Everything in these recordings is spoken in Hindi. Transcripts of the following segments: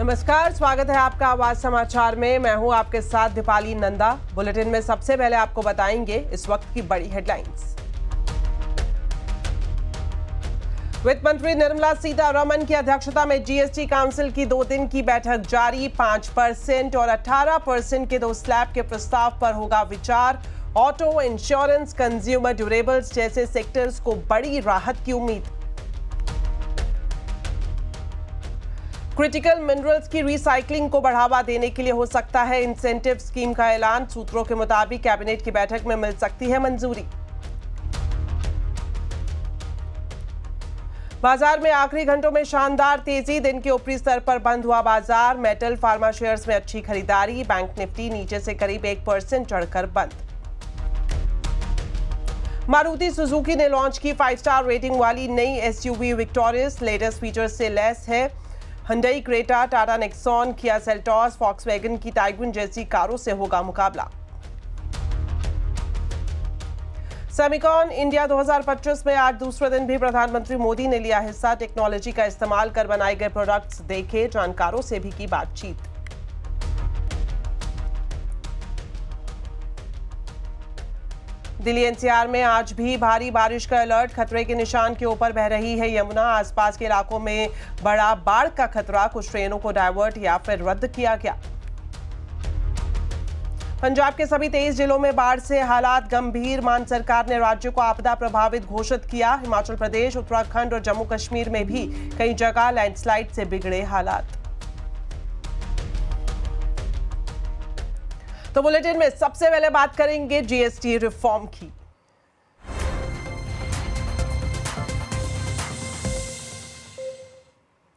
नमस्कार, स्वागत है आपका आवाज समाचार में। मैं हूं आपके साथ दीपाली नंदा। बुलेटिन में सबसे पहले आपको बताएंगे इस वक्त की बड़ी हेडलाइंस। वित्त मंत्री निर्मला सीतारमण की अध्यक्षता में जीएसटी काउंसिल की 2 दिन की बैठक जारी। 5% और 18% के 2 स्लैब के प्रस्ताव पर होगा विचार। ऑटो, इंश्योरेंस, कंज्यूमर ड्यूरेबल्स जैसे सेक्टर्स को बड़ी राहत की उम्मीद। क्रिटिकल मिनरल्स की रिसाइकलिंग को बढ़ावा देने के लिए हो सकता है इंसेंटिव स्कीम का ऐलान। सूत्रों के मुताबिक कैबिनेट की बैठक में मिल सकती है मंजूरी। बाजार में आखिरी घंटों में शानदार तेजी। दिन के ऊपरी स्तर पर बंद हुआ बाजार। मेटल, फार्मा शेयर्स में अच्छी खरीदारी। बैंक निफ्टी नीचे से करीब 1% चढ़कर बंद। मारुति सुजुकी ने लॉन्च की 5 स्टार रेटिंग वाली नई एसयूवी विक्टोरियस। लेटेस्ट फीचर्स से लैस है। Hyundai Creta, Tata Nexon, Kia Seltos, Volkswagen की टाइगुन जैसी कारों से होगा मुकाबला। सेमिकॉन इंडिया 2025 में आज दूसरे दिन भी प्रधानमंत्री मोदी ने लिया हिस्सा। टेक्नोलॉजी का इस्तेमाल कर बनाए गए प्रोडक्ट्स देखे, जानकारों से भी की बातचीत। दिल्ली एनसीआर में आज भी भारी बारिश का अलर्ट। खतरे के निशान के ऊपर बह रही है यमुना। आसपास के इलाकों में बड़ा बाढ़ का खतरा। कुछ ट्रेनों को डायवर्ट या फिर रद्द किया गया। पंजाब के सभी 23 जिलों में बाढ़ से हालात गंभीर। मान सरकार ने राज्य को आपदा प्रभावित घोषित किया। हिमाचल प्रदेश, उत्तराखंड और जम्मू कश्मीर में भी कई जगह लैंडस्लाइड से बिगड़े हालात। तो बुलेटिन में सबसे पहले बात करेंगे जीएसटी रिफॉर्म की।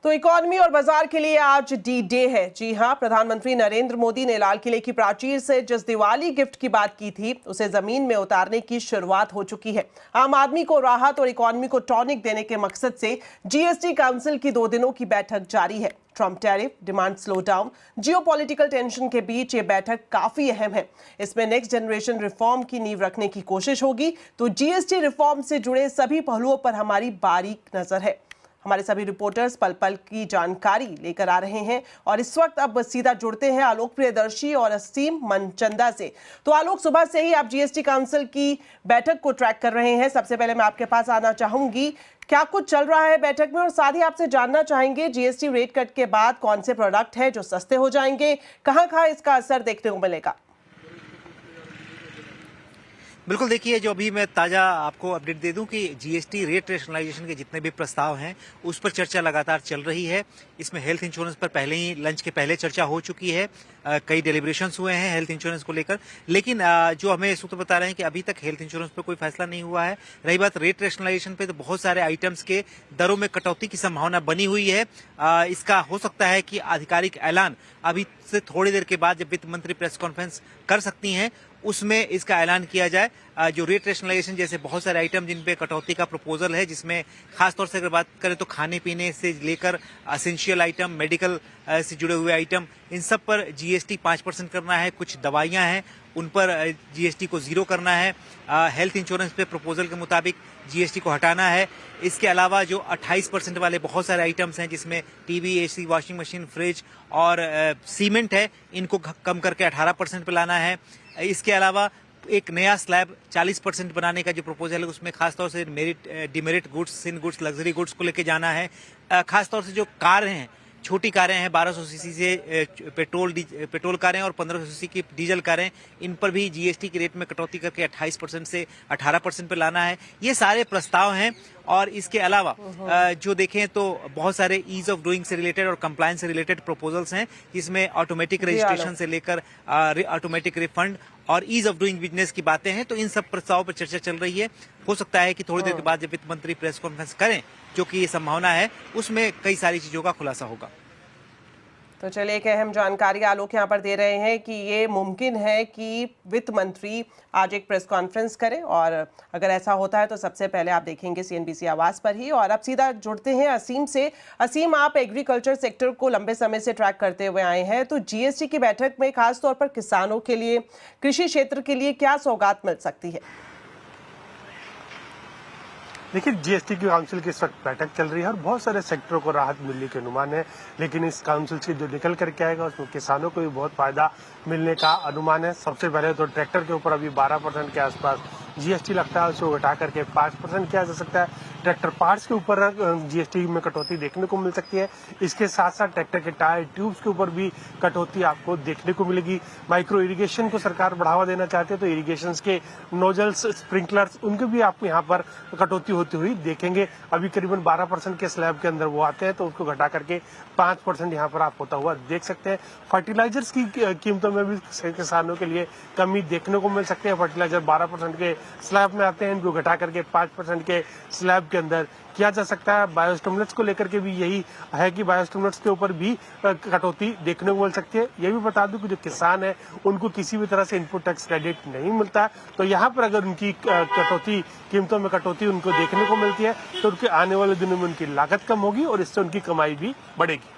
तो इकोनॉमी और बाजार के लिए आज डी डे है। जी हां, प्रधानमंत्री नरेंद्र मोदी ने लाल किले की प्राचीर से जिस दिवाली गिफ्ट की बात की थी, उसे जमीन में उतारने की शुरुआत हो चुकी है। आम आदमी को राहत और इकोनॉमी को टॉनिक देने के मकसद से जीएसटी काउंसिल की 2 दिनों की बैठक जारी है। Trump tariff, demand slow down, geopolitical tension के बीच ये बैठक काफी अहम है। इसमें नेक्स्ट जनरेशन रिफॉर्म की नींव रखने की कोशिश होगी। तो जीएसटी रिफॉर्म से जुड़े सभी पहलुओं पर हमारी बारीक नजर है। हमारे सभी रिपोर्टर्स पल पल की जानकारी लेकर आ रहे हैं और इस वक्त अब सीधा जुड़ते हैं आलोक प्रियदर्शी और असीम मनचंदा से। तो आलोक, सुबह से ही आप जीएसटी काउंसिल की बैठक को ट्रैक कर रहे हैं। सबसे पहले मैं आपके पास आना चाहूंगी, क्या कुछ चल रहा है बैठक में, और साथ ही आपसे जानना चाहेंगे जीएसटी रेट कट के बाद कौन से प्रोडक्ट है जो सस्ते हो जाएंगे, कहां इसका असर देखने को मिलेगा। बिल्कुल, देखिए, जो अभी मैं ताज़ा आपको अपडेट दे दूं कि जीएसटी रेट रैशनलाइजेशन के जितने भी प्रस्ताव हैं उस पर चर्चा लगातार चल रही है। इसमें हेल्थ इंश्योरेंस पर पहले ही लंच के पहले चर्चा हो चुकी है। कई डेलिब्रेशंस हुए हैं हेल्थ इंश्योरेंस को लेकर, लेकिन जो हमें सूत्र बता रहे हैं कि अभी तक हेल्थ इंश्योरेंस पर कोई फैसला नहीं हुआ है। रही बात रेट रैशनलाइजेशन पे, तो बहुत सारे आइटम्स के दरों में कटौती की संभावना बनी हुई है। इसका हो सकता है कि आधिकारिक ऐलान अभी से थोड़ी देर के बाद जब वित्त मंत्री प्रेस कॉन्फ्रेंस कर सकती हैं उसमें इसका ऐलान किया जाए। जो रेट रैशनलाइजेशन जैसे बहुत सारे आइटम जिन पे कटौती का प्रपोजल है, जिसमें खासतौर से अगर बात करें तो खाने पीने से लेकर एसेंशियल आइटम, मेडिकल से जुड़े हुए आइटम, इन सब पर जीएसटी 5% करना है। कुछ दवाइयां हैं उन पर जीएसटी को 0 करना है। हेल्थ इंश्योरेंस पे प्रपोजल के मुताबिक जीएसटी को हटाना है। इसके अलावा जो 28% वाले बहुत सारे आइटम्स हैं जिसमें TV, AC, washing machine, fridge और सीमेंट है, इनको कम करके 18% पे लाना है। इसके अलावा एक नया स्लैब 40% बनाने का जो प्रपोजल है उसमें खासतौर से मेरिट, डिमेरिट गुड्स, सिन गुड्स, लग्जरी गुड्स को लेके जाना है। खासतौर से जो कार हैं, छोटी कारें हैं, 1200 सीसी से पेट्रोल कारें और 1500 सीसी की डीजल कारें, इन पर भी जीएसटी के रेट में कटौती करके 28% से 18% पे लाना है। ये सारे प्रस्ताव हैं। और इसके अलावा जो देखें तो बहुत सारे ईज ऑफ डूइंग से रिलेटेड और कंप्लायंस से रिलेटेड प्रपोजल्स हैं, जिसमें ऑटोमेटिक रजिस्ट्रेशन से लेकर ऑटोमेटिक रिफंड और ईज ऑफ डूइंग बिजनेस की बातें हैं। तो इन सब प्रस्तावों पर चर्चा चल रही है। हो सकता है कि थोड़ी देर के बाद जब वित्त मंत्री प्रेस कॉन्फ्रेंस करें, जो कि ये संभावना है, उसमें कई सारी चीजों का खुलासा होगा। तो चलिए, एक अहम जानकारी आलोक यहाँ पर दे रहे हैं कि ये मुमकिन है कि वित्त मंत्री आज एक प्रेस कॉन्फ्रेंस करें, और अगर ऐसा होता है तो सबसे पहले आप देखेंगे सीएनबीसी आवाज पर ही। और अब सीधा जुड़ते हैं असीम से। असीम, आप एग्रीकल्चर सेक्टर को लंबे समय से ट्रैक करते हुए आए हैं, तो जीएसटी की बैठक में खासतौर पर किसानों के लिए, कृषि क्षेत्र के लिए क्या सौगात मिल सकती है? देखिए, जीएसटी की काउंसिल की इस वक्त बैठक चल रही है और बहुत सारे सेक्टरों को राहत मिलने के अनुमान है, लेकिन इस काउंसिल से जो निकल करके आएगा उसमें किसानों को भी बहुत फायदा मिलने का अनुमान है। सबसे पहले तो ट्रैक्टर के ऊपर अभी 12% के आसपास जीएसटी लगता है, उसको घटा करके 5% किया जा सकता है। ट्रैक्टर पार्ट्स के ऊपर जीएसटी में कटौती देखने को मिल सकती है। इसके साथ साथ ट्रैक्टर के टायर ट्यूब्स के ऊपर भी कटौती आपको देखने को मिलेगी। माइक्रो इरिगेशन को सरकार बढ़ावा देना चाहती है, तो इरिगेशन के नोजल्स, स्प्रिंकलर्स, उनके भी आपको यहाँ पर कटौती होती हुई देखेंगे। अभी करीबन 12% के स्लैब के अंदर वो आते हैं, तो उसको घटा करके 5% यहाँ पर आप होता हुआ देख सकते हैं। फर्टिलाइजर्स की कीमतों में भी किसानों के लिए कमी देखने को मिल सकती है। फर्टिलाइजर 12% के स्लैब में आते हैं, इनको घटा करके 5% के स्लैब के अंदर किया जा सकता है। बायोस्टिमुलेंट्स को लेकर के भी यही है कि बायोस्टिमुलेंट्स के ऊपर भी कटौती देखने को मिल सकती है। ये भी बता दूं कि जो किसान है उनको किसी भी तरह से इनपुट टैक्स क्रेडिट नहीं मिलता, तो यहाँ पर अगर उनकी कटौती, कीमतों में कटौती उनको देखने को मिलती है, तो उनके आने वाले दिनों में उनकी लागत कम होगी और इससे उनकी कमाई भी बढ़ेगी।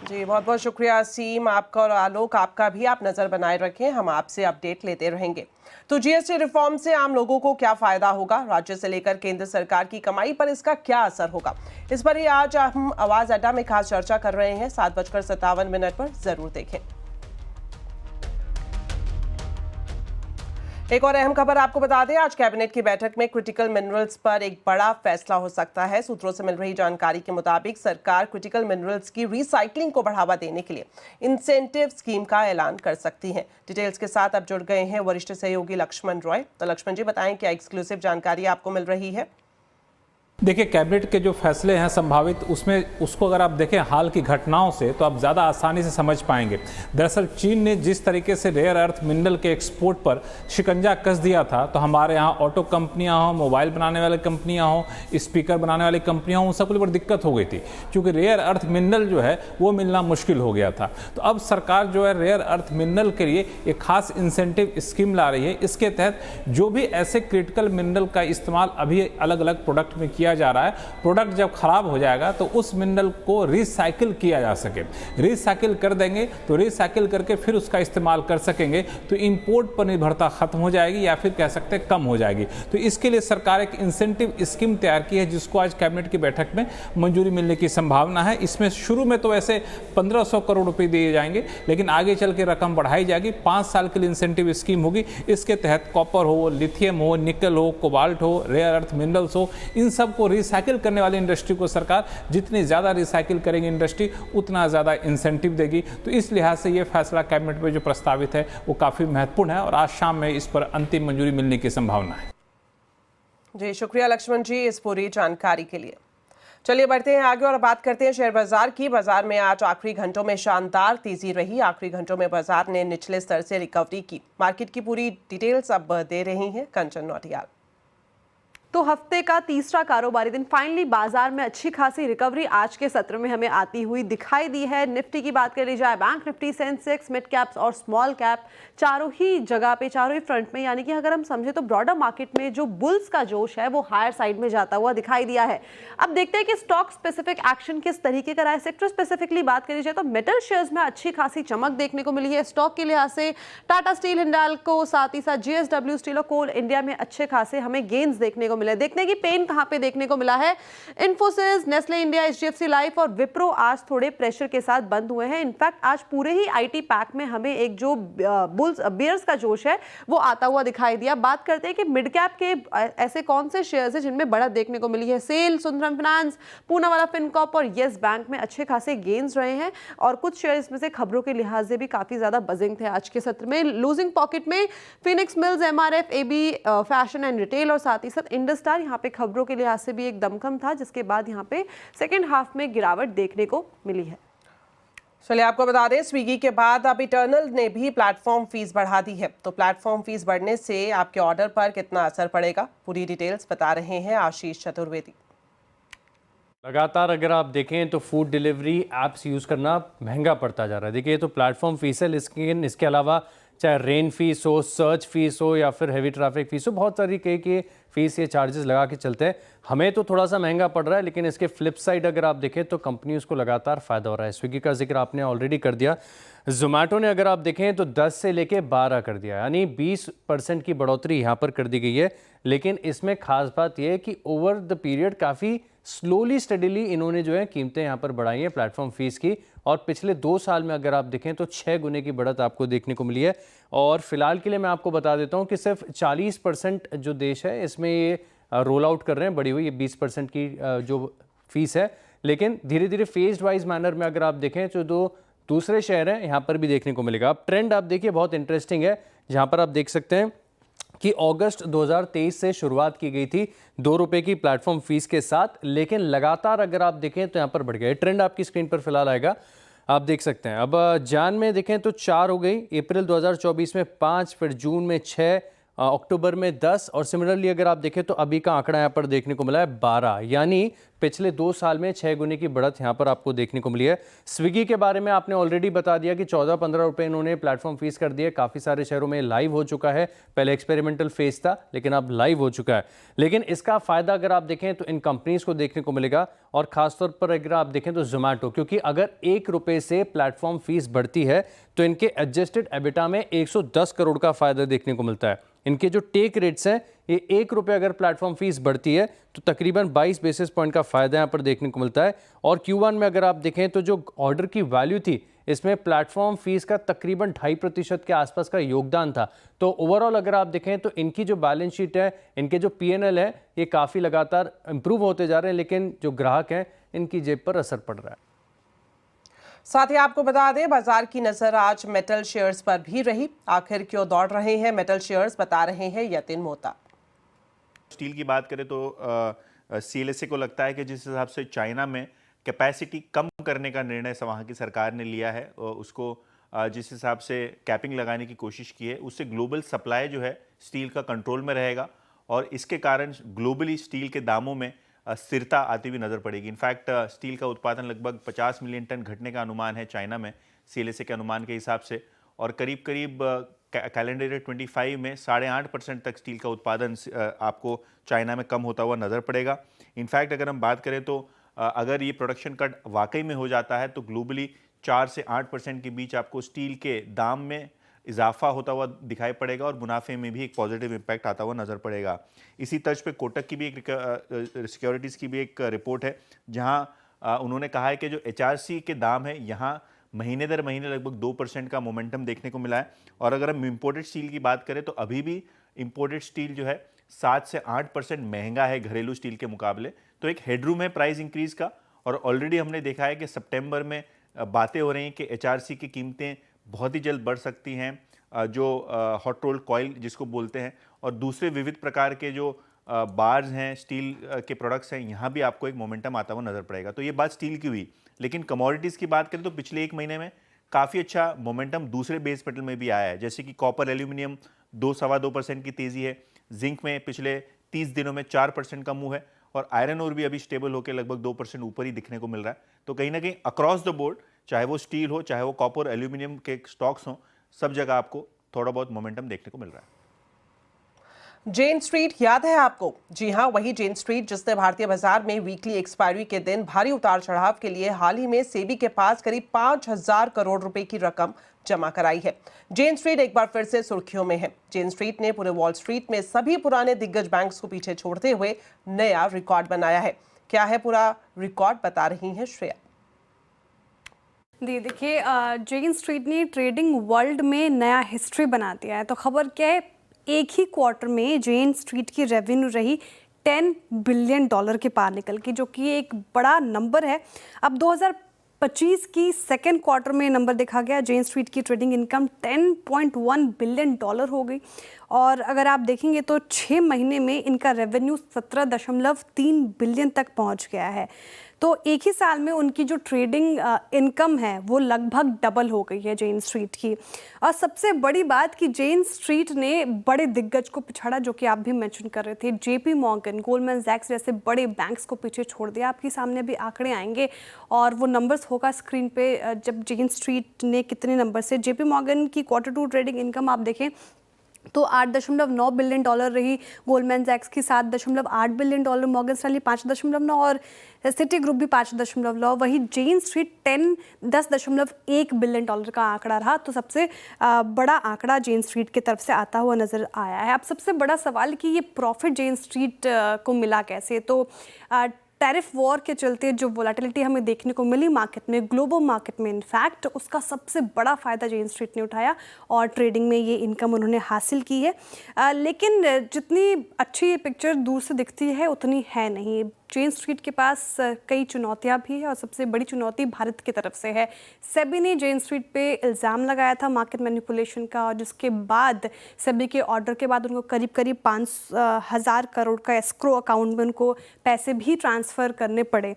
जी, बहुत बहुत शुक्रिया असीम आपका, और आलोक आपका भी। आप नजर बनाए रखें, हम आपसे अपडेट लेते रहेंगे। तो जीएसटी रिफॉर्म से आम लोगों को क्या फायदा होगा, राज्य से लेकर केंद्र सरकार की कमाई पर इसका क्या असर होगा, इस पर ही आज हम आवाज अड्डा में खास चर्चा कर रहे हैं। 7:57 पर जरूर देखें। एक और अहम खबर आपको बता दें, आज कैबिनेट की बैठक में क्रिटिकल मिनरल्स पर एक बड़ा फैसला हो सकता है। सूत्रों से मिल रही जानकारी के मुताबिक सरकार क्रिटिकल मिनरल्स की रिसाइकलिंग को बढ़ावा देने के लिए इंसेंटिव स्कीम का ऐलान कर सकती है। डिटेल्स के साथ अब जुड़ गए हैं वरिष्ठ सहयोगी लक्ष्मण रॉय। तो लक्ष्मण जी, बताएं क्या एक्सक्लूसिव जानकारी आपको मिल रही है? देखिए, कैबिनेट के जो फैसले हैं संभावित, उसमें उसको अगर आप देखें हाल की घटनाओं से, तो आप ज़्यादा आसानी से समझ पाएंगे। दरअसल चीन ने जिस तरीके से रेयर अर्थ मिनरल के एक्सपोर्ट पर शिकंजा कस दिया था, तो हमारे यहाँ ऑटो कंपनियाँ हों, मोबाइल बनाने वाली कंपनियाँ हों, स्पीकर बनाने वाली कंपनियाँ हों, उन सबको बड़ी दिक्कत हो गई थी, क्योंकि रेयर अर्थ मिनरल जो है वो मिलना मुश्किल हो गया था। तो अब सरकार जो है रेयर अर्थ मिनरल के लिए एक खास इंसेंटिव स्कीम ला रही है। इसके तहत जो भी ऐसे क्रिटिकल मिनरल का इस्तेमाल अभी अलग अलग प्रोडक्ट में किया जा रहा है, प्रोडक्ट जब खराब हो जाएगा तो उस मिनरल को रिसाइकिल किया जा सके। रिसाइकिल कर देंगे तो रिसाइकिल करके फिर उसका इस्तेमाल कर सकेंगे, तो इंपोर्ट पर निर्भरता खत्म हो जाएगी, या फिर कह सकते हैं कम हो जाएगी। तो इसके लिए सरकार एक इंसेंटिव स्कीम तैयार की है, जिसको आज कैबिनेट की बैठक में मंजूरी मिलने की संभावना है। इसमें शुरू में तो ऐसे 1500 करोड़ रुपए दिए जाएंगे, लेकिन आगे चल के रकम बढ़ाई जाएगी। 5 साल के लिए इंसेंटिव स्कीम होगी। इसके तहत कॉपर हो, लिथियम हो, निकल हो, कोबाल्ट हो, रेयर अर्थ मिनरल्स हो, इन सब को रिसाइकिल करने वाली इंडस्ट्री को सरकार जितनी ज्यादा रिसाइकिल करेगी इंडस्ट्री, उतना ज्यादा इंसेंटिव देगी। तो इस लिहाज से ये फैसला कैबिनेट में जो प्रस्तावित है वो काफी महत्वपूर्ण है, और आज शाम में इस पर अंतिम मंजूरी मिलने की संभावना है। जी, शुक्रिया लक्ष्मण जी इस पूरी जानकारी के लिए। चलिए बढ़ते हैं आगे और बात करते हैं शेयर बाजार की। बाजार में आज आखिरी घंटों में शानदार तेजी रही। आखिरी घंटों में बाजार ने निचले स्तर से रिकवरी की। मार्केट की पूरी डिटेल्स अब दे रही हैं कंचन नौटियाल। तो हफ्ते का तीसरा कारोबारी दिन फाइनली बाजार में अच्छी खासी रिकवरी आज के सत्र में हमें आती हुई दिखाई दी है। निफ्टी की बात कर ली जाए, bank Nifty, Sensex, mid caps और स्मॉल कैप चारों ही जगह पे, चारों ही फ्रंट में, यानी कि अगर हम समझे तो ब्रॉडर मार्केट में जो बुल्स का जोश है वो हायर साइड में जाता हुआ दिखाई दिया है। अब देखते हैं कि स्टॉक स्पेसिफिक एक्शन किस तरीके का रहा है। सेक्टर स्पेसिफिकली बात करी जाए तो मेटल शेयर्स में अच्छी खासी चमक देखने को मिली है। स्टॉक के लिहाज से टाटा स्टील, हिंडाल्को, साथ ही साथ जीएसडब्ल्यू स्टील और कोल इंडिया में अच्छे खासे हमें गेन्स देखने को मिले। देखते हैं कि पेन कहां पे देखने को मिला है। Infosys, Nestle India, HDFC life और विप्रो आज थोड़े प्रेशर के साथ बंद हुए हैं। इनफैक्ट आज पूरे ही आईटी पैक में हमें एक जो बियर्स का जोश है वो आता हुआ दिखाई दिया। बात करते हैं कि मिड कैप के ऐसे कौन से शेयर्स हैं जिनमें बढ़त देखने को मिली है। सेल, सुंदरम फाइनेंस, पूनावाला फिनकॉर्प और येस बैंक में अच्छे खासे गेन्स रहे हैं, और कुछ शेयर्स में से खबरों के लिहाज से भी काफी ज्यादा बजिंग थे आज के सत्र में। लूजिंग पॉकेट में Phoenix Mills, MRF, AB fashion and retail और साथ ही साथ इंडस स्टार यहाँ पे खबरों के लिहाज से भी एक दमखम था, जिसके बाद यहाँ पे सेकेंड हाफ में गिरावट देखने को मिली है। चलिए आपको बता दें, स्विगी के बाद अब इटर्नल ने भी प्लेटफॉर्म फीस बढ़ा दी है। तो प्लेटफॉर्म फीस बढ़ने से आपके ऑर्डर पर कितना असर पड़ेगा, पूरी डिटेल्स बता रहे हैं आशीष चतुर्वेदी। लगातार अगर आप देखें तो फूड डिलीवरी ऐप्स यूज़ करना महंगा पड़ता जा रहा है। देखिए, ये तो प्लेटफॉर्म फीस है, लेकिन इसके अलावा चाहे रेन फीस हो, सर्च फीस हो या फिर हैवी ट्रैफिक फीस हो, बहुत सारी कई के फीस ये चार्जेस लगा के चलते हैं। हमें तो थोड़ा सा महंगा पड़ रहा है, लेकिन इसके फ्लिप साइड अगर आप देखें तो कंपनी उसको लगातार फ़ायदा हो रहा है। स्विगी का जिक्र आपने ऑलरेडी कर दिया, जोमेटो ने अगर आप देखें तो 10 से लेके 12 कर दिया, यानी 20% की बढ़ोतरी यहाँ पर कर दी गई है। लेकिन इसमें खास बात यह है कि ओवर द पीरियड काफ़ी स्लोली स्टडीली इन्होंने जो है कीमतें यहाँ पर बढ़ाई हैं प्लेटफॉर्म फीस की, और पिछले 2 साल में अगर आप देखें तो 6 गुने की बढ़त आपको देखने को मिली है। और फिलहाल के लिए मैं आपको बता देता हूँ कि सिर्फ 40% जो देश है इसमें ये रोल आउट कर रहे हैं बढ़ी हुई ये 20% की जो फीस है। लेकिन धीरे धीरे फेज्ड वाइज मैनर में अगर आप देखें तो जो दूसरे शहर हैं यहाँ पर भी देखने को मिलेगा। अब ट्रेंड आप देखिए बहुत इंटरेस्टिंग है, जहाँ पर आप देख सकते हैं कि अगस्त 2023 से शुरुआत की गई थी 2 रुपए की प्लेटफॉर्म फीस के साथ, लेकिन लगातार अगर आप देखें तो यहाँ पर बढ़ गया। ट्रेंड आपकी स्क्रीन पर फिलहाल आएगा, आप देख सकते हैं। अब जान में देखें तो 4 हो गई, अप्रैल 2024 में 5, फिर जून में 6, अक्टूबर में 10, और सिमिलरली अगर आप देखें तो अभी का आंकड़ा यहाँ पर देखने को मिला है 12, यानी पिछले 2 साल में 6 गुने की बढ़त यहाँ पर आपको देखने को मिली है। स्विगी के बारे में आपने ऑलरेडी बता दिया कि 14-15 रुपए इन्होंने प्लेटफॉर्म फीस कर दिए, काफ़ी सारे शहरों में लाइव हो चुका है। पहले एक्सपेरिमेंटल फेज था लेकिन अब लाइव हो चुका है। लेकिन इसका फ़ायदा अगर आप देखें तो इन कंपनीज़ को देखने को मिलेगा, और ख़ासतौर पर अगर आप देखें तो जोमेटो, क्योंकि अगर 1 रुपये से प्लेटफॉर्म फीस बढ़ती है तो इनके एडजस्टेड एबिटा में 110 करोड़ का फ़ायदा देखने को मिलता है। इनके जो टेक रेट्स हैं, ये 1 रुपये अगर प्लेटफॉर्म फीस बढ़ती है तो तकरीबन 22 बेसिस पॉइंट का फ़ायदा यहाँ पर देखने को मिलता है। और Q1 में अगर आप देखें तो जो ऑर्डर की वैल्यू थी, इसमें प्लेटफॉर्म फीस का तकरीबन 2.5% के आसपास का योगदान था। तो ओवरऑल अगर आप देखें तो इनकी जो बैलेंस शीट है, इनके जो P&L है, ये काफ़ी लगातार इंप्रूव होते जा रहे हैं, लेकिन जो ग्राहक हैं इनकी जेब पर असर पड़ रहा है। साथ ही आपको बता दें, बाजार की नजर आज मेटल शेयर्स पर भी रही। आखिर क्यों दौड़ रहे हैं मेटल शेयर्स, बता रहे हैं यतिन मोहता। स्टील की बात करें तो CLSA को लगता है कि जिस हिसाब से चाइना में कैपेसिटी कम करने का निर्णय वहाँ की सरकार ने लिया है, उसको जिस हिसाब से कैपिंग लगाने की कोशिश की है, उससे ग्लोबल सप्लाई जो है स्टील का कंट्रोल में रहेगा, और इसके कारण ग्लोबली स्टील के दामों में स्थिरता आती हुई नजर पड़ेगी। इनफैक्ट स्टील का उत्पादन लगभग 50 मिलियन टन घटने का अनुमान है चाइना में CLSA के अनुमान के हिसाब से, और करीब करीब कैलेंडर ईयर 25 में 8.5% तक स्टील का उत्पादन आपको चाइना में कम होता हुआ नजर पड़ेगा। इनफैक्ट अगर हम बात करें तो अगर ये प्रोडक्शन कट वाकई में हो जाता है तो ग्लोबली 4 से 8% के बीच आपको स्टील के दाम में इजाफा होता हुआ दिखाई पड़ेगा, और मुनाफे में भी एक पॉजिटिव इम्पैक्ट आता हुआ नजर पड़ेगा। इसी तर्ज पे कोटक की भी एक सिक्योरिटीज़ की भी एक रिपोर्ट है, जहां उन्होंने कहा है कि जो HRC के दाम है यहाँ महीने दर महीने लगभग 2% का मोमेंटम देखने को मिला है। और अगर हम इम्पोर्टेड स्टील की बात करें तो अभी भी इम्पोर्टेड स्टील जो है 7 से 8% महंगा है घरेलू स्टील के मुकाबले, तो एक हेडरूम है प्राइस इंक्रीज का। और ऑलरेडी हमने देखा है कि सितंबर में बातें हो रही हैं कि HRC की कीमतें बहुत ही जल्द बढ़ सकती हैं, जो हॉट रोल्ड कॉयल जिसको बोलते हैं, और दूसरे विविध प्रकार के जो बार्स हैं, स्टील के प्रोडक्ट्स हैं, यहाँ भी आपको एक मोमेंटम आता हुआ नजर पड़ेगा। तो ये बात स्टील की हुई, लेकिन कमोडिटीज़ की बात करें तो पिछले 1 महीने में काफ़ी अच्छा मोमेंटम दूसरे बेस मेटल में भी आया है, जैसे कि कॉपर एल्यूमिनियम 2-2.25% की तेज़ी है, जिंक में पिछले 30 दिनों में 4% का मूव है, और आयरन ओर भी अभी स्टेबल होकर लगभग 2% ऊपर ही दिखने को मिल रहा है। तो कहीं ना कहीं अक्रॉस द बोर्ड, चाहे वो स्टील हो, चाहे वो कॉपर एल्यूमिनियम के स्टॉक्स हों, सब जगह आपको थोड़ा बहुत मोमेंटम देखने को मिल रहा है। जेन स्ट्रीट याद है आपको? जी हां, वही जेन स्ट्रीट जिसने भारतीय बाजार में वीकली एक्सपायरी के दिन भारी उतार चढ़ाव के लिए हाल ही में सेबी के पास करीब 5,000 करोड़ रुपए की रकम जमा कराई है। जेन स्ट्रीट एक बार फिर से सुर्खियों में है। जेन स्ट्रीट ने पूरे वॉल स्ट्रीट में सभी पुराने दिग्गज बैंक्स को पीछे छोड़ते हुए नया रिकॉर्ड बनाया है। क्या है पूरा रिकॉर्ड, बता रही हैं श्रेया। देखिए, जेन स्ट्रीट ने ट्रेडिंग वर्ल्ड में नया हिस्ट्री बना दिया है। तो खबर क्या है, एक ही क्वार्टर में जेन स्ट्रीट की रेवेन्यू रही $10 बिलियन के पार निकल के, जो कि एक बड़ा नंबर है। अब 2025 की सेकेंड क्वार्टर में नंबर देखा गया, जेन स्ट्रीट की ट्रेडिंग इनकम $10.1 बिलियन हो गई, और अगर आप देखेंगे तो 6 महीने में इनका रेवेन्यू 17.3 बिलियन तक पहुंच गया है। तो एक ही साल में उनकी जो ट्रेडिंग इनकम है वो लगभग डबल हो गई है जेन स्ट्रीट की। और सबसे बड़ी बात कि जेन स्ट्रीट ने बड़े दिग्गज को पिछाड़ा, जो कि आप भी मेंशन कर रहे थे, जेपी मॉर्गन, गोल्डमैन सैक्स जैसे बड़े बैंक्स को पीछे छोड़ दिया। आपके सामने भी आंकड़े आएंगे और वो नंबर्स होगा स्क्रीन पे, जब जेन स्ट्रीट ने कितने नंबर से। जेपी मॉर्गन की Q2 ट्रेडिंग इनकम आप देखें तो $8.9 बिलियन रही, गोल्डमैन सैक्स की $7.8 बिलियन, मॉर्गन स्टैनली 5.9 और सिटी ग्रुप भी 5.9। वही जेन स्ट्रीट 10.1 बिलियन डॉलर का आंकड़ा रहा। तो सबसे बड़ा आंकड़ा जेन स्ट्रीट की तरफ से आता हुआ नज़र आया है। अब सबसे बड़ा सवाल कि ये प्रॉफिट जेन स्ट्रीट को मिला कैसे। तो टैरिफ वॉर के चलते जो वोलेटिलिटी हमें देखने को मिली मार्केट में, ग्लोबल मार्केट में, इनफैक्ट उसका सबसे बड़ा फ़ायदा जेन स्ट्रीट ने उठाया और ट्रेडिंग में ये इनकम उन्होंने हासिल की है। लेकिन जितनी अच्छी ये पिक्चर दूर से दिखती है उतनी है नहीं। जेन स्ट्रीट के पास कई चुनौतियां भी है और सबसे बड़ी चुनौती भारत की तरफ से है। सेबी ने जेन स्ट्रीट पे इल्ज़ाम लगाया था मार्केट मैनिपुलेशन का, और जिसके बाद सेबी के ऑर्डर के बाद उनको करीब 5,000 करोड़ का एस्क्रो अकाउंट में उनको पैसे भी ट्रांसफ़र करने पड़े।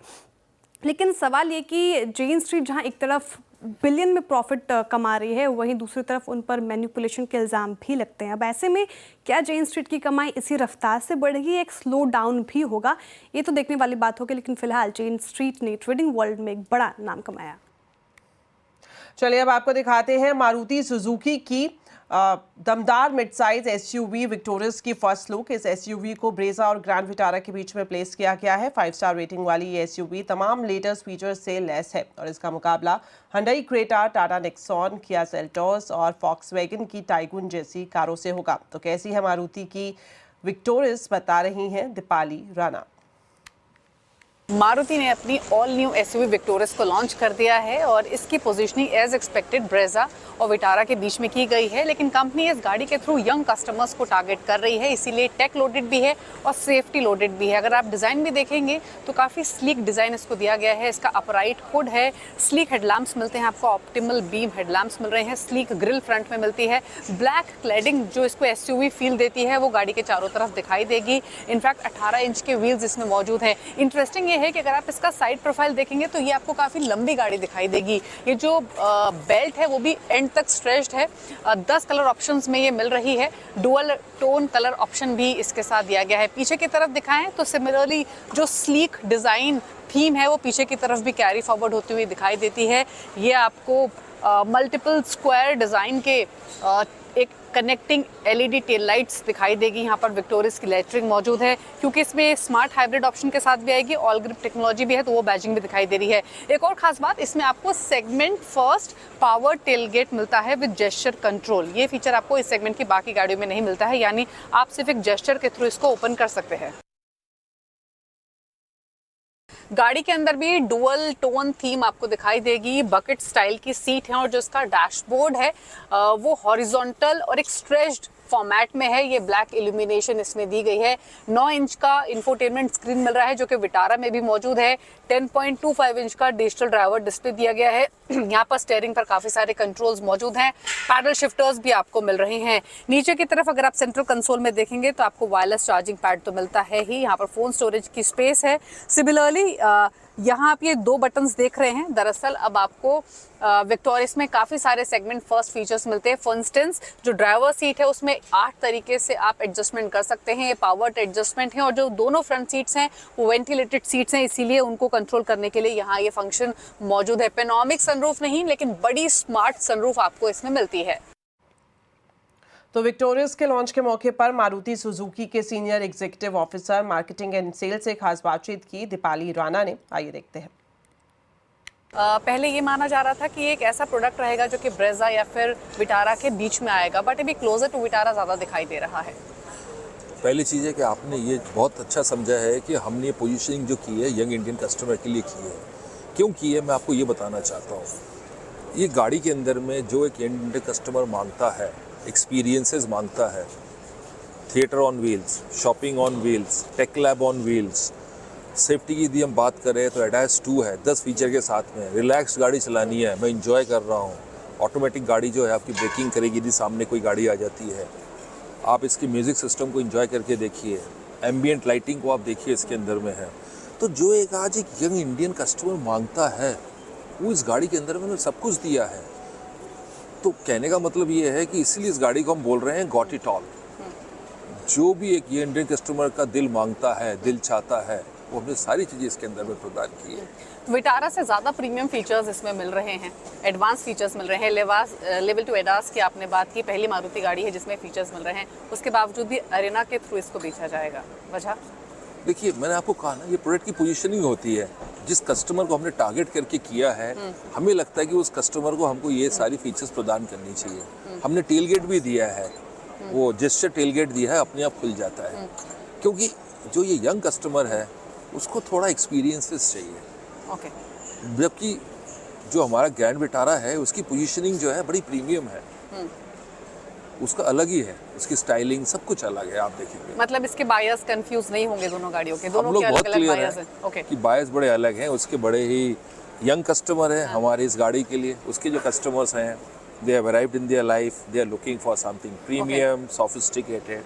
लेकिन सवाल ये कि जेन स्ट्रीट जहां एक तरफ बिलियन में प्रॉफिट कमा रही है, वहीं दूसरी तरफ उन पर मैनिपुलेशन के इल्ज़ाम भी लगते हैं। अब ऐसे में क्या जेन स्ट्रीट की कमाई इसी रफ्तार से बढ़ेगी, एक स्लो डाउन भी होगा, ये तो देखने वाली बात होगी। लेकिन फिलहाल जेन स्ट्रीट ने ट्रेडिंग वर्ल्ड में एक बड़ा नाम कमाया। चलिए अब आपको दिखाते हैं मारुति सुजुकी की दमदार मिड साइज एसयूवी विक्टोरियस की फर्स्ट लुक। इस एसयूवी को ब्रेजा और ग्रैंड विटारा के बीच में प्लेस किया गया है। 5 स्टार रेटिंग वाली ये एसयूवी तमाम लेटेस्ट फीचर्स से लैस है और इसका मुकाबला Hyundai Creta, Tata Nexon, Kia Seltos और फॉक्सवैगन की टाइगुन जैसी कारों से होगा। तो कैसी है मारुति की विक्टोरियस, बता रही हैं दीपाली राणा। मारुति ने अपनी ऑल न्यू एसयूवी विक्टोरियस को लॉन्च कर दिया है और इसकी पोजीशनिंग एज एक्सपेक्टेड ब्रेजा और विटारा के बीच में की गई है। लेकिन कंपनी इस गाड़ी के थ्रू यंग कस्टमर्स को टारगेट कर रही है, इसीलिए टेक लोडेड भी है और सेफ्टी लोडेड भी है। अगर आप डिज़ाइन भी देखेंगे तो काफ़ी स्लीक डिज़ाइन इसको दिया गया है। इसका अपराइट हुड है, स्लीक हेडलैम्प्स मिलते हैं आपको, ऑप्टिमल बीम हेडलैम्प्स मिल रहे हैं, स्लीक ग्रिल फ्रंट में मिलती है। ब्लैक क्लैडिंग जो इसको एसयूवी फील देती है वो गाड़ी के चारों तरफ दिखाई देगी। इनफैक्ट 18 इंच के व्हील्स इसमें मौजूद हैं। इंटरेस्टिंग है कि अगर आप इसका साइड प्रोफाइल देखेंगे तो ये आपको काफ़ी लंबी गाड़ी दिखाई देगी। ये जो बेल्ट है वो भी एंड तक स्ट्रेच्ड है। 10 कलर ऑप्शंस में ये मिल रही है। डुअल टोन कलर ऑप्शन भी इसके साथ दिया गया है। पीछे की तरफ दिखाएं तो सिमिलरली जो स्लीक डिज़ाइन थीम है वो पीछे की तरफ भी कैरी फॉरवर्ड होती हुई दिखाई देती है। ये आपको मल्टीपल स्क्वायर डिज़ाइन के एक कनेक्टिंग एलईडी टेल लाइट्स दिखाई देगी। यहाँ पर विक्टोरियस की लेटरिंग मौजूद है, क्योंकि इसमें स्मार्ट हाइब्रिड ऑप्शन के साथ भी आएगी, ऑल ग्रिप टेक्नोलॉजी भी है तो वो बैजिंग भी दिखाई दे रही है। एक और खास बात, इसमें आपको सेगमेंट फर्स्ट पावर टेलगेट मिलता है विद जेस्चर कंट्रोल। ये फीचर आपको इस सेगमेंट की बाकी गाड़ियों में नहीं मिलता है, यानी आप सिर्फ एक जेस्चर के थ्रू इसको ओपन कर सकते हैं। गाड़ी के अंदर भी डुअल टोन थीम आपको दिखाई देगी। बकेट स्टाइल की सीट है और जो इसका डैशबोर्ड है वो हॉरिजॉन्टल और एक स्ट्रेच्ड फॉर्मेट में है। ये ब्लैक इल्यूमिनेशन इसमें दी गई है। 9 इंच का इंफोटेनमेंट स्क्रीन मिल रहा है जो कि विटारा में भी मौजूद है। 10.25 इंच का डिजिटल ड्राइवर डिस्प्ले दिया गया है। यहाँ पर स्टीयरिंग पर काफ़ी सारे कंट्रोल्स मौजूद हैं। पैडल शिफ्टर्स भी आपको मिल रहे हैं। नीचे की तरफ अगर आप सेंट्रल कंसोल में देखेंगे तो आपको वायरलेस चार्जिंग पैड तो मिलता है ही। यहाँ पर फ़ोन स्टोरेज की स्पेस है। सिमिलरली यहाँ आप ये 2 बटन्स देख रहे हैं। दरअसल अब आपको विक्टोरियस में काफ़ी सारे सेगमेंट फर्स्ट फीचर्स मिलते हैं। फॉर इंस्टेंस जो ड्राइवर सीट है उसमें 8 तरीके से आप एडजस्टमेंट कर सकते हैं। ये पावर्ड एडजस्टमेंट है और जो दोनों फ्रंट सीट्स हैं वो वेंटिलेटेड सीट्स हैं, इसीलिए उनको कंट्रोल करने के लिए यहाँ ये फंक्शन मौजूद है। पेनोरामिक सनरूफ नहीं, लेकिन बड़ी स्मार्ट सनरूफ आपको इसमें मिलती है। तो विक्टोरियस के लॉन्च के मौके पर मारुति सुजुकी के senior executive officer marketing and sales से खास बातचीत की दीपाली राणा ने। आइए देखते हैं। पहले ये माना जा रहा था कि एक ऐसा प्रोडक्ट रहेगा जो कि ब्रेजा या फिर विटारा के बीच में आएगा, बट अभी क्लोजर टू विटारा ज़्यादा दिखाई दे रहा है। पहली चीज़ है कि आपने ये बहुत अच्छा समझा है कि हमने ये पोजीशनिंग जो की है यंग इंडियन कस्टमर के लिए की है। क्यों की है, मैं आपको ये बताना चाहता हूँ। ये गाड़ी के अंदर में जो एक यंग इंडियन कस्टमर मांगता है, एक्सपीरियंसेस मांगता है, theatre on wheels, shopping on wheels, tech lab on wheels, safety की यदि हम बात करें तो एडास 2 है 10 फीचर के साथ में। रिलैक्स गाड़ी चलानी है, मैं इंजॉय कर रहा हूँ। ऑटोमेटिक गाड़ी जो है आपकी ब्रेकिंग करेगी यदि सामने कोई गाड़ी आ जाती है। आप इसके म्यूज़िक सिस्टम को इंजॉय करके देखिए, एम्बियंट लाइटिंग को आप देखिए इसके अंदर में है। तो जो एक आज एक यंग इंडियन कस्टमर मांगता है वो इस गाड़ी के अंदर मैंने सब कुछ दिया है। तो कहने का मतलब ये है कि इसीलिए इस गाड़ी को हम बोल रहे हैं गॉट इट ऑल। जो भी एक ये इंडियन कस्टमर का दिल मांगता है, दिल चाहता है, वो हमने सारी चीज़ें इसके अंदर में प्रदान की है। विटारा से ज़्यादा प्रीमियम फीचर्स इसमें मिल रहे हैं, एडवांस फीचर्स मिल रहे हैं। लेवल 2 एडास की आपने बात की, पहली मारुति गाड़ी है जिसमें फीचर्स मिल रहे हैं, उसके बावजूद भी अरेना के थ्रू इसको बेचा जाएगा। वजह देखिए, मैंने आपको कहा ना, ये प्रोडक्ट की पोजीशनिंग होती है। जिस कस्टमर को हमने टारगेट करके किया है, हमें लगता है कि उस कस्टमर को हमको ये सारी फीचर्स प्रदान करनी चाहिए। हमने टेलगेट भी दिया है, वो जेस्चर टेलगेट दिया है, अपने आप खुल जाता है। क्योंकि जो ये यंग कस्टमर है उसको थोड़ा एक्सपीरियंसेस चाहिए। ओके। जबकि जो हमारा ग्रैंड विटारा है उसकी पोजीशनिंग जो है बड़ी प्रीमियम है, उसका अलग ही है, उसकी स्टाइलिंग सब कुछ अलग है। आप देखेंगे मतलब इसके बायर्स कंफ्यूज नहीं होंगे दोनों गाड़ियों के, हम दोनों लोग के बहुत अलग अलग क्लियर बायर्स है हैं। ओके। कि बायस बड़े अलग हैं। उसके बड़े ही यंग कस्टमर हैं हमारे इस गाड़ी के लिए। उसके जो कस्टमर्स हैं, they have arrived in their life, they are looking for something premium, sophisticated.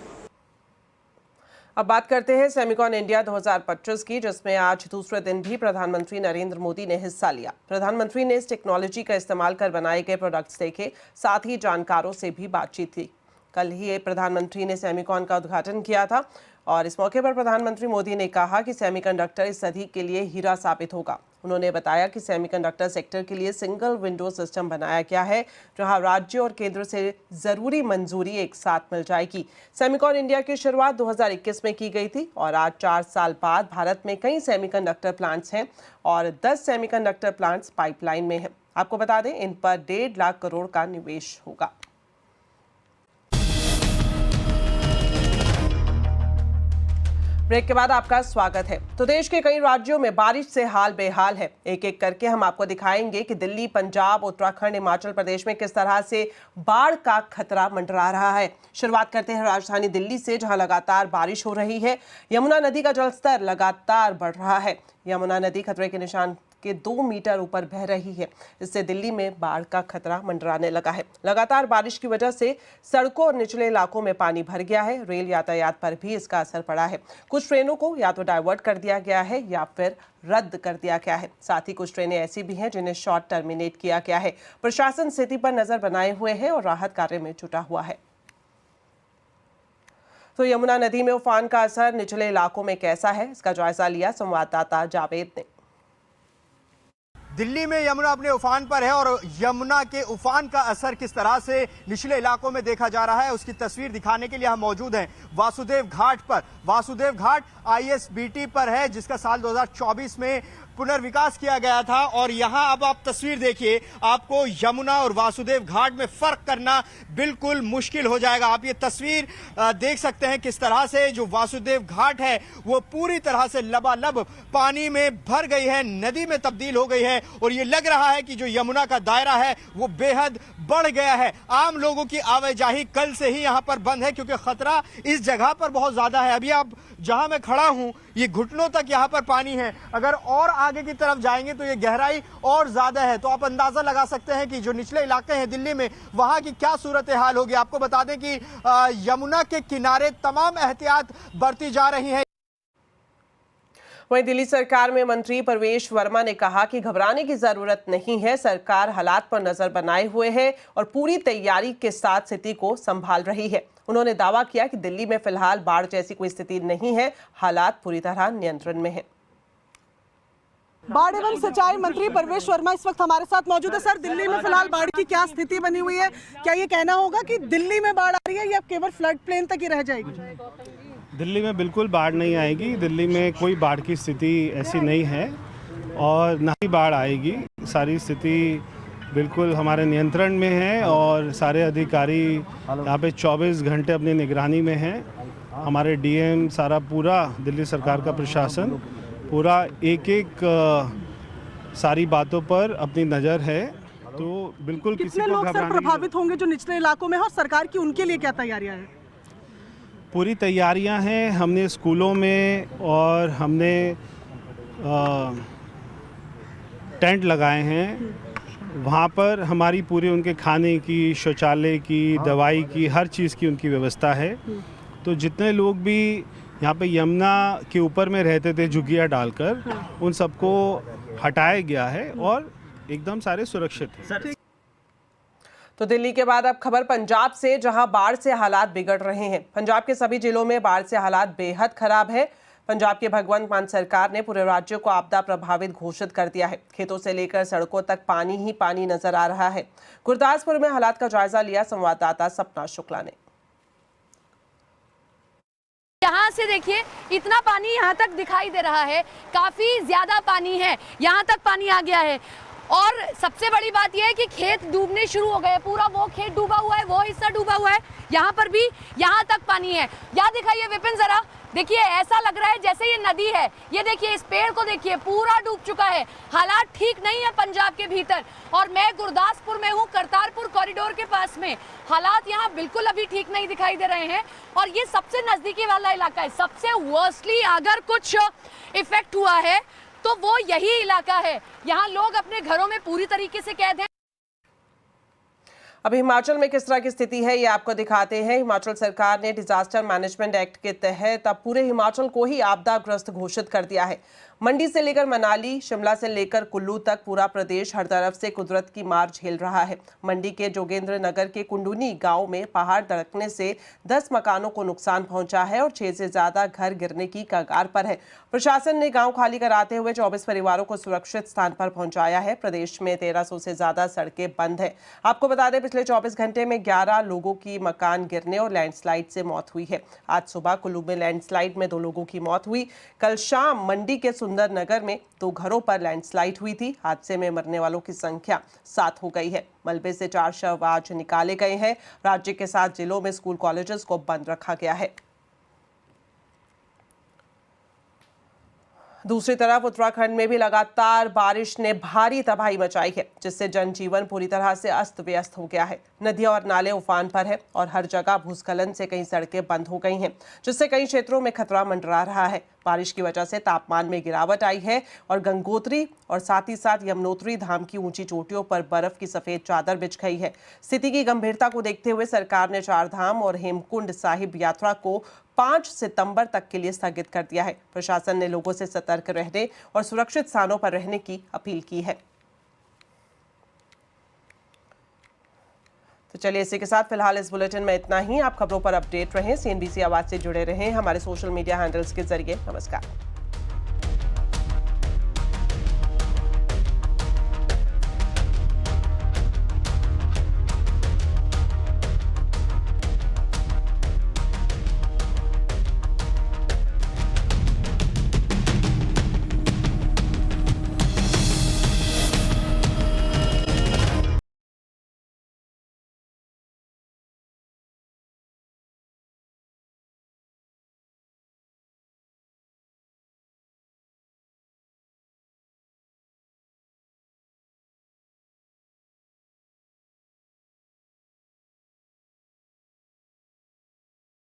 अब बात करते हैं सेमिकॉन इंडिया 2025 की, जिसमें आज दूसरे दिन भी प्रधानमंत्री नरेंद्र मोदी ने हिस्सा लिया। प्रधानमंत्री ने इस टेक्नोलॉजी का इस्तेमाल कर बनाए गए प्रोडक्ट्स देखे, साथ ही जानकारों से भी बातचीत की। कल ही प्रधानमंत्री ने सेमिकॉन का उद्घाटन किया था और इस मौके पर प्रधानमंत्री मोदी ने कहा कि सेमीकंडक्टर इस सदी के लिए हीरा साबित होगा। उन्होंने बताया कि सेमीकंडक्टर सेक्टर के लिए सिंगल विंडो सिस्टम बनाया गया है, जहां राज्य और केंद्र से जरूरी मंजूरी एक साथ मिल जाएगी। सेमिकॉन इंडिया की शुरुआत 2021 में की गई थी और आज 4 साल बाद भारत में कई सेमीकंडक्टर प्लांट्स हैं और 10 सेमीकंडक्टर प्लांट्स पाइपलाइन में हैं। आपको बता दें, इन पर 1.5 लाख करोड़ का निवेश होगा। ब्रेक के बाद आपका स्वागत है। तो देश के कई राज्यों में बारिश से हाल बेहाल है। एक एक करके हम आपको दिखाएंगे कि दिल्ली, पंजाब, उत्तराखंड, हिमाचल प्रदेश में किस तरह से बाढ़ का खतरा मंडरा रहा है। शुरुआत करते हैं राजधानी दिल्ली से, जहां लगातार बारिश हो रही है। यमुना नदी का जलस्तर लगातार बढ़ रहा है। यमुना नदी खतरे के निशान के 2 मीटर ऊपर बह रही है। इससे दिल्ली में बाढ़ का खतरा मंडराने लगा है। लगातार बारिश की वजह से सड़कों और निचले इलाकों में पानी भर गया है। रेल यातायात पर भी इसका असर पड़ा है। कुछ ट्रेनों को या तो डाइवर्ट कर दिया गया है या फिर रद्द कर दिया गया है। साथ ही कुछ ट्रेनें ऐसी भी हैं जिन्हें शॉर्ट टर्मिनेट किया गया है। प्रशासन स्थिति पर नजर बनाए हुए है और राहत कार्य में जुटा हुआ है। तो यमुना नदी में उफान का असर निचले इलाकों में कैसा है, इसका जायजा लिया संवाददाता जावेद ने। दिल्ली में यमुना अपने उफान पर है और यमुना के उफान का असर किस तरह से निचले इलाकों में देखा जा रहा है, उसकी तस्वीर दिखाने के लिए हम मौजूद हैं वासुदेव घाट पर। वासुदेव घाट ISBT पर है, जिसका साल 2024 में पुनर्विकास किया गया था। और यहां अब आप तस्वीर देखिए, आपको यमुना और वासुदेव घाट में फर्क करना बिल्कुल मुश्किल हो जाएगा। आप ये तस्वीर देख सकते हैं किस तरह से जो वासुदेव घाट है वो पूरी तरह से लबालब पानी में भर गई है, नदी में तब्दील हो गई है। और ये लग रहा है कि जो यमुना का दायरा है वो बेहद बढ़ गया है। आम लोगों की आवाजाही कल से ही यहाँ पर बंद है, क्योंकि खतरा इस जगह पर बहुत ज्यादा है। अभी आप जहां मैं खड़ा हूं, ये घुटनों तक यहाँ पर पानी है। अगर और आगे की तरफ जाएंगे तो ये गहराई और ज्यादा है। तो आप अंदाजा लगा सकते हैं कि जो निचले इलाके हैं दिल्ली में, वहां की क्या सूरत हाल होगी। आपको बता दें कि यमुना के किनारे तमाम एहतियात बरती जा रही है। वहीं दिल्ली सरकार में मंत्री परवेश वर्मा ने कहा कि घबराने की जरूरत नहीं है। सरकार हालात पर नजर बनाए हुए है और पूरी तैयारी के साथ स्थिति को संभाल रही है। उन्होंने दावा किया कि दिल्ली में फिलहाल बाढ़ जैसी कोई स्थिति नहीं है, हालात पूरी तरह नियंत्रण में है। बाढ़ एवं सिंचाई मंत्री परवेश वर्मा इस वक्त हमारे साथ मौजूद है। सर, दिल्ली में फिलहाल बाढ़ की क्या स्थिति बनी हुई है? क्या ये कहना होगा कि दिल्ली में बाढ़ आ रही है या केवल फ्लड प्लेन तक ही रह जाएगी? दिल्ली में बिल्कुल बाढ़ नहीं आएगी। दिल्ली में कोई बाढ़ की स्थिति ऐसी नहीं है और ना ही बाढ़ आएगी। सारी स्थिति बिल्कुल हमारे नियंत्रण में है और सारे अधिकारी यहाँ पे 24 घंटे अपनी निगरानी में हैं। हमारे DM, सारा पूरा दिल्ली सरकार का प्रशासन पूरा एक एक सारी बातों पर अपनी नज़र है। तो बिल्कुल किसी को लोग सर प्रभावित होंगे जो निचले इलाकों में है, और सरकार की उनके लिए क्या तैयारियां हैं? पूरी तैयारियां हैं। हमने स्कूलों में और हमने टेंट लगाए हैं। वहाँ पर हमारी पूरी उनके खाने की, शौचालय की, दवाई की, हर चीज़ की उनकी व्यवस्था है। तो जितने लोग भी यहाँ पे यमुना के ऊपर में रहते थे झुग्गियाँ डालकर, उन सबको हटाया गया है और एकदम सारे सुरक्षित हैं। तो दिल्ली के बाद अब खबर पंजाब से, जहां बाढ़ से हालात बिगड़ रहे हैं। पंजाब के सभी जिलों में बाढ़ से हालात बेहद खराब है। पंजाब के भगवंत मान सरकार ने पूरे राज्य को आपदा प्रभावित घोषित कर दिया है। खेतों से लेकर सड़कों तक पानी ही पानी नजर आ रहा है। गुरदासपुर में हालात का जायजा लिया संवाददाता सपना शुक्ला ने। यहाँ से देखिए इतना पानी यहाँ तक दिखाई दे रहा है, काफी ज्यादा पानी है, यहाँ तक पानी आ गया है। और सबसे बड़ी बात यह है कि खेत डूबने शुरू हो गए, पूरा वो खेत डूबा हुआ है, वो हिस्सा डूबा हुआ है, यहाँ पर भी यहाँ तक पानी है। यहाँ दिखाइए विपिन जरा, देखिए ऐसा लग रहा है जैसे ये नदी है। ये देखिए इस पेड़ को देखिए, पूरा डूब चुका है। हालात ठीक नहीं है पंजाब के भीतर। और मैं गुरदासपुर में हूँ, करतारपुर कॉरिडोर के पास में। हालात यहाँ बिल्कुल अभी ठीक नहीं दिखाई दे रहे हैं और ये सबसे नजदीकी वाला इलाका है। सबसे वर्स्टली अगर कुछ इफेक्ट हुआ है तो वो यही इलाका है। यहाँ लोग अपने घरों में पूरी तरीके से कैद हैं। अब हिमाचल में किस तरह की स्थिति है ये आपको दिखाते हैं। हिमाचल सरकार ने डिजास्टर मैनेजमेंट एक्ट के तहत अब पूरे हिमाचल को ही आपदाग्रस्त घोषित कर दिया है। मंडी से लेकर मनाली, शिमला से लेकर कुल्लू तक पूरा प्रदेश हर तरफ से कुदरत की मार झेल रहा है। मंडी के जोगेंद्र नगर के कुंडुनी गांव में पहाड़ धड़कने से 10 मकानों को नुकसान पहुंचा है और 6 से ज्यादा घर गिरने की कगार पर है। प्रशासन ने गांव खाली कराते हुए 24 परिवारों को सुरक्षित स्थान पर पहुंचाया है। प्रदेश में 1300 से ज्यादा सड़कें बंद है। आपको बता दें पिछले 24 घंटे में 11 लोगों की मकान गिरने और लैंडस्लाइड से मौत हुई है। आज सुबह कुल्लू में लैंडस्लाइड में 2 लोगों की मौत हुई। कल शाम मंडी के सुंदरनगर में 2 घरों पर लैंडस्लाइड हुई थी। हादसे में मरने वालों की संख्या 7 हो गई है। मलबे से 4 शव आज निकाले गए हैं। राज्य के 7 जिलों में स्कूल कॉलेजेस को बंद रखा गया है। दूसरी तरफ उत्तराखंड में भी लगातार बारिश ने भारी तबाही मचाई है, जिससे जनजीवन पूरी तरह से अस्त व्यस्त हो गया है। नदियां और नाले उफान पर है और हर जगह भूस्खलन से कई सड़कें बंद हो गई हैं, जिससे कई क्षेत्रों में खतरा मंडरा रहा है। बारिश की वजह से तापमान में गिरावट आई है और गंगोत्री और साथ ही साथ यमुनोत्री धाम की ऊंची चोटियों पर बर्फ की सफेद चादर बिछ गई है। स्थिति की गंभीरता को देखते हुए सरकार ने 4 धाम और हेमकुंड साहिब यात्रा को 5 सितंबर तक के लिए स्थगित कर दिया है। प्रशासन ने लोगों से सतर्क रहने और सुरक्षित स्थानों पर रहने की अपील की है। तो चलिए इसी के साथ फिलहाल इस बुलेटिन में इतना ही। आप खबरों पर अपडेट रहें, CNBC आवाज से जुड़े रहें हमारे सोशल मीडिया हैंडल्स के जरिए। नमस्कार।